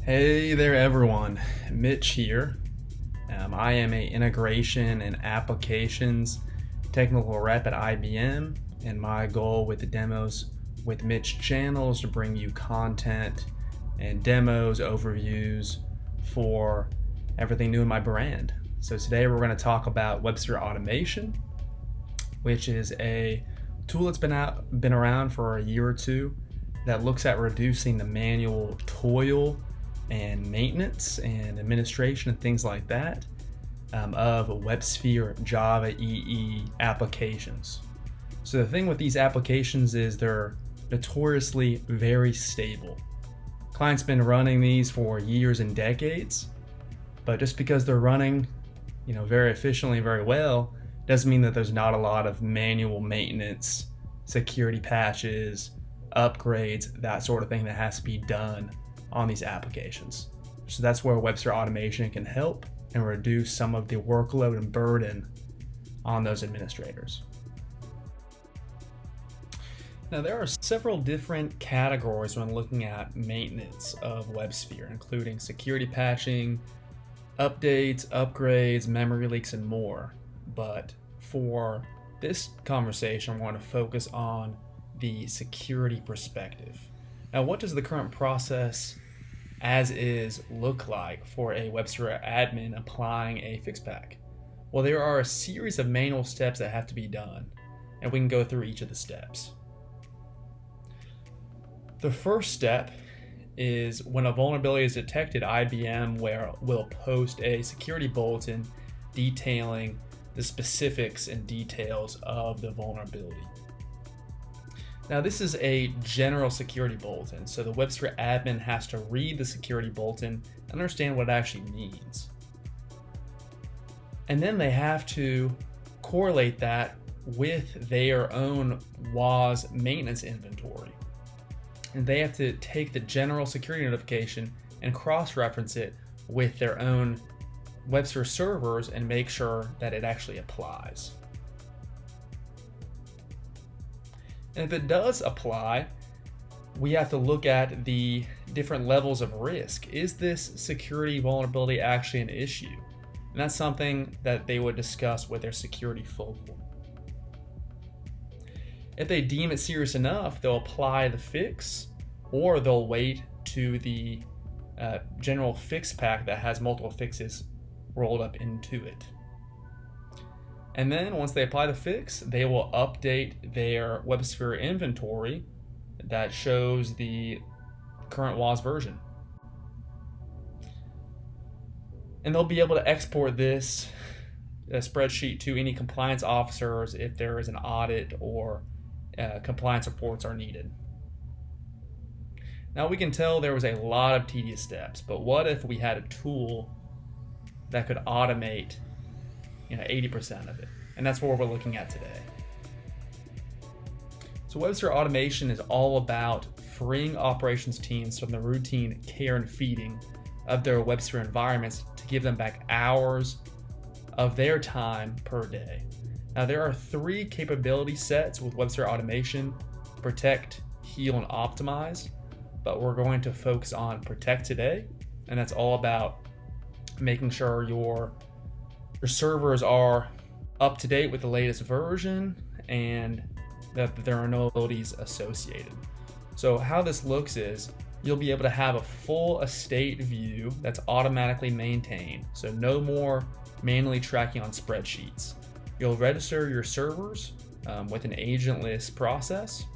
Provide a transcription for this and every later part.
Hey there everyone, Mitch here. I am a integration and applications technical rep at IBM, and my goal with the Demos with Mitch channel is to bring you content and demos, overviews for everything new in my brand. So today we're going to talk about WebSphere automation, which is a tool that's been around for a year or two that looks at reducing the manual toil and maintenance and administration and things like that of WebSphere Java EE applications. So the thing with these applications is they're notoriously very stable. Clients been running these for years and decades, but just because they're running, very efficiently, very well, doesn't mean that there's not a lot of manual maintenance, security patches, upgrades, that sort of thing that has to be done on these applications. So that's where WebSphere automation can help and reduce some of the workload and burden on those administrators. Now, there are several different categories when looking at maintenance of WebSphere, including security patching, updates, upgrades, memory leaks, and more. But for this conversation, I want to focus on the security perspective. Now, what does the current process as is look like for a WebSphere admin applying a fix pack? Well, there are a series of manual steps that have to be done, and we can go through each of the steps. The first step is when a vulnerability is detected, IBM will post a security bulletin detailing the specifics and details of the vulnerability. Now, this is a general security bulletin, so the WebSphere admin has to read the security bulletin and understand what it actually means. And then they have to correlate that with their own WAS maintenance inventory. And they have to take the general security notification and cross-reference it with their own WebSphere servers and make sure that it actually applies. And if it does apply, we have to look at the different levels of risk. Is this security vulnerability actually an issue? And that's something that they would discuss with their security focal. If they deem it serious enough, they'll apply the fix, or they'll wait to the general fix pack that has multiple fixes rolled up into it. And then once they apply the fix, they will update their WebSphere inventory that shows the current WAS version. And they'll be able to export this spreadsheet to any compliance officers if there is an audit or compliance reports are needed. Now, we can tell there was a lot of tedious steps, but what if we had a tool that could automate 80% of it? And that's what we're looking at today. So WebSphere automation is all about freeing operations teams from the routine care and feeding of their WebSphere environments to give them back hours of their time per day. Now, there are 3 capability sets with WebSphere automation: protect, heal, and optimize. But we're going to focus on protect today, and that's all about making sure your servers are up to date with the latest version and that there are no vulnerabilities associated. So how this looks is you'll be able to have a full estate view that's automatically maintained, so no more manually tracking on spreadsheets. You'll register your servers with an agentless process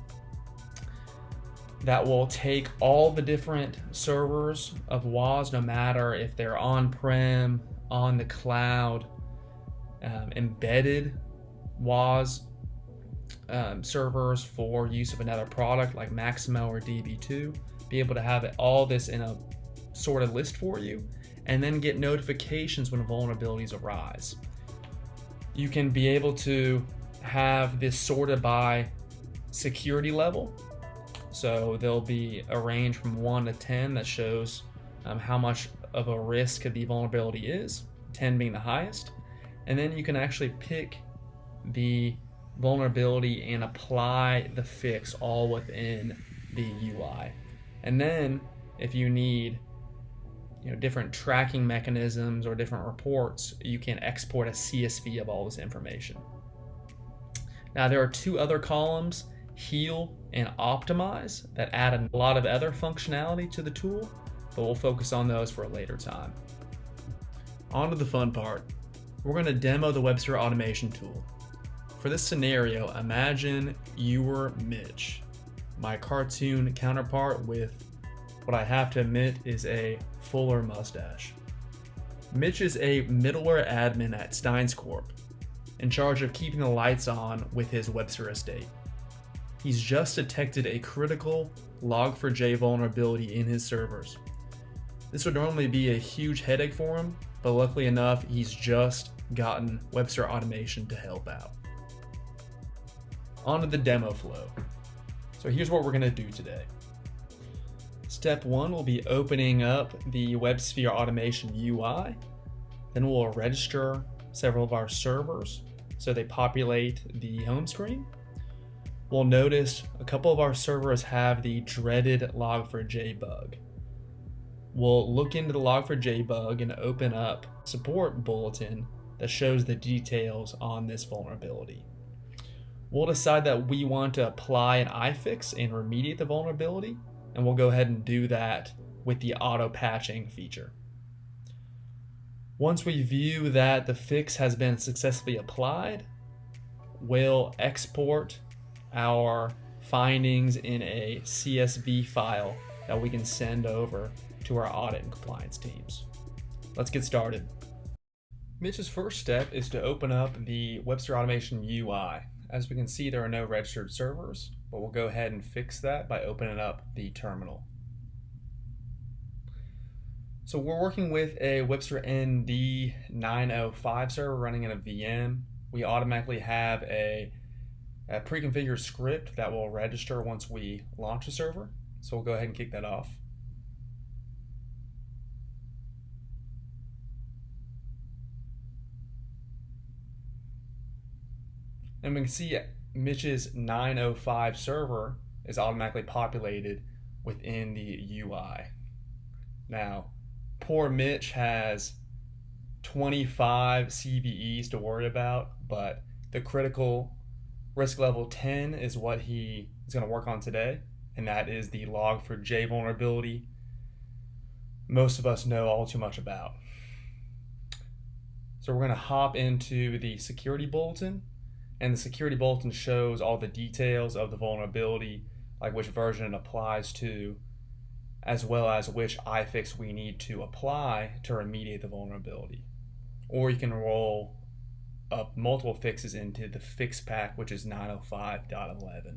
that will take all the different servers of WAS, no matter if they're on-prem, on the cloud, embedded WAS servers for use of another product like Maximo or DB2, be able to have all this in a sorted list for you, and then get notifications when vulnerabilities arise. You can be able to have this sorted by security level. So there'll be a range from 1 to 10 that shows how much of a risk the vulnerability is, 10 being the highest. And then you can actually pick the vulnerability and apply the fix all within the UI. And then if you need different tracking mechanisms or different reports, you can export a CSV of all this information. Now there are two other columns, heal and optimize, that add a lot of other functionality to the tool, but we'll focus on those for a later time. On to the fun part. We're going to demo the WebSphere automation tool. For this scenario, imagine you were Mitch, my cartoon counterpart with what I have to admit is a fuller mustache. Mitch is a middleware admin at Steins Corp, in charge of keeping the lights on with his WebSphere estate. He's just detected a critical Log4j vulnerability in his servers. This would normally be a huge headache for him, but luckily enough, he's just gotten WebSphere automation to help out. On to the demo flow. So here's what we're going to do today. Step one will be opening up the WebSphere automation UI. Then we'll register several of our servers so they populate the home screen. We'll notice a couple of our servers have the dreaded Log4j bug. We'll look into the Log4j bug and open up support bulletin that shows the details on this vulnerability. We'll decide that we want to apply an iFix and remediate the vulnerability, and we'll go ahead and do that with the auto patching feature. Once we view that the fix has been successfully applied, we'll export our findings in a CSV file that we can send over to our audit and compliance teams. Let's get started. Mitch's first step is to open up the WebSphere automation UI. As we can see, there are no registered servers, but we'll go ahead and fix that by opening up the terminal. So we're working with a WebSphere ND 905 server running in a VM. We automatically have a pre-configured script that will register once we launch a server. So we'll go ahead and kick that off. And we can see Mitch's 905 server is automatically populated within the UI. Now, poor Mitch has 25 CVEs to worry about, but the critical risk level 10 is what he is going to work on today, and that is the Log4j vulnerability most of us know all too much about. So we're going to hop into the security bulletin, and the security bulletin shows all the details of the vulnerability, like which version it applies to, as well as which iFix we need to apply to remediate the vulnerability. Or you can roll up multiple fixes into the fix pack, which is 905.11.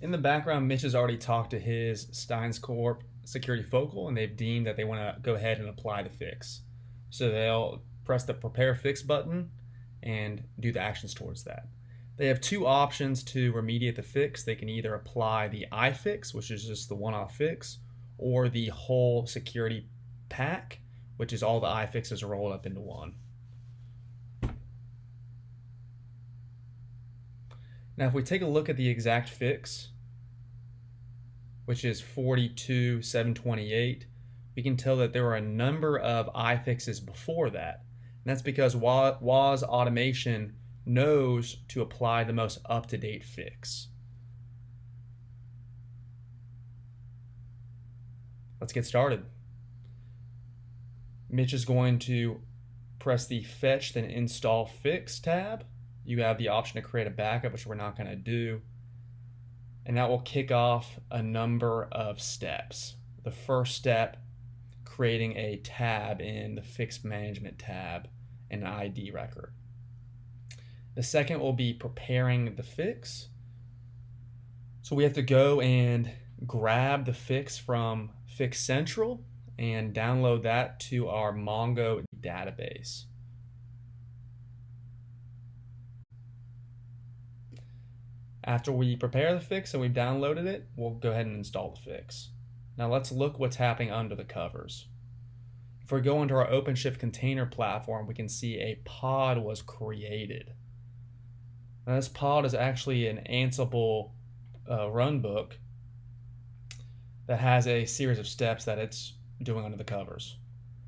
In the background, Mitch has already talked to his Steins Corp security focal, and they've deemed that they want to go ahead and apply the fix. So they'll press the prepare fix button and do the actions towards that. They have two options to remediate the fix. They can either apply the iFix, which is just the one-off fix, or the whole security pack, which is all the iFixes rolled up into one. Now, if we take a look at the exact fix, which is 42.728, we can tell that there were a number of iFixes before that. And that's because WAS automation knows to apply the most up-to-date fix. Let's get started. Mitch is going to press the Fetch then Install Fix tab. You have the option to create a backup, which we're not going to do. And that will kick off a number of steps. The first step, creating a tab in the Fix Management tab and an ID record. The second will be preparing the fix. So we have to go and grab the fix from Fix Central and download that to our Mongo database. After we prepare the fix and we've downloaded it, we'll go ahead and install the fix. Now let's look what's happening under the covers. If we go into our OpenShift container platform, we can see a pod was created. Now this pod is actually an Ansible run book that has a series of steps that it's doing under the covers.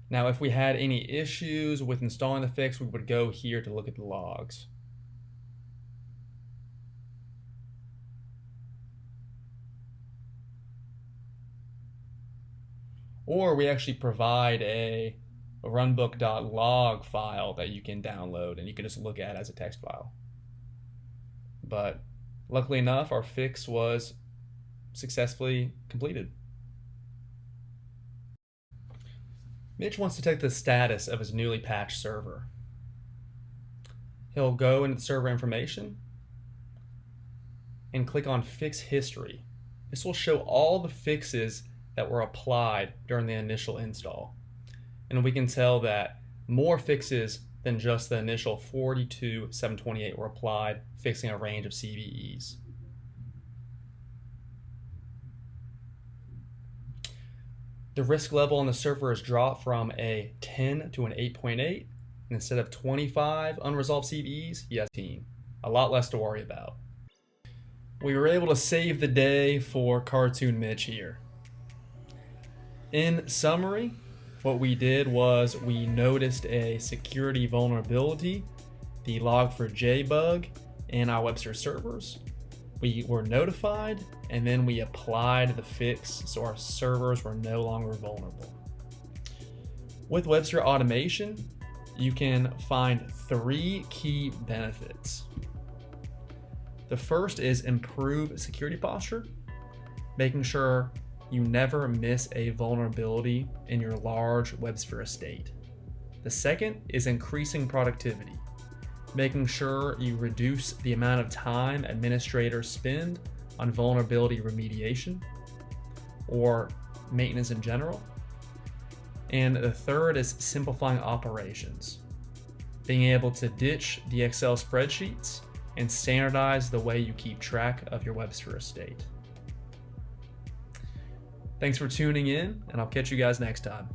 Now, if we had any issues with installing the fix, we would go here to look at the logs. Or we actually provide a runbook.log file that you can download and you can just look at as a text file. But luckily enough, our fix was successfully completed. Mitch wants to check the status of his newly patched server. He'll go into the server information and click on Fix History. This will show all the fixes that were applied during the initial install. And we can tell that more fixes than just the initial 42.728 were applied, fixing a range of CVEs. The risk level on the server has dropped from a 10 to an 8.8. And instead of 25 unresolved CVEs, you have 10. A lot less to worry about. We were able to save the day for Cartoon Mitch here. In summary, what we did was we noticed a security vulnerability, the log4j bug, in our WebSphere servers. We were notified, and then we applied the fix so our servers were no longer vulnerable. With WebSphere automation, you can find 3 key benefits. The first is improve security posture, making sure you never miss a vulnerability in your large WebSphere estate. The second is increasing productivity, making sure you reduce the amount of time administrators spend on vulnerability remediation or maintenance in general. And the third is simplifying operations, being able to ditch the Excel spreadsheets and standardize the way you keep track of your WebSphere estate. Thanks for tuning in, and I'll catch you guys next time.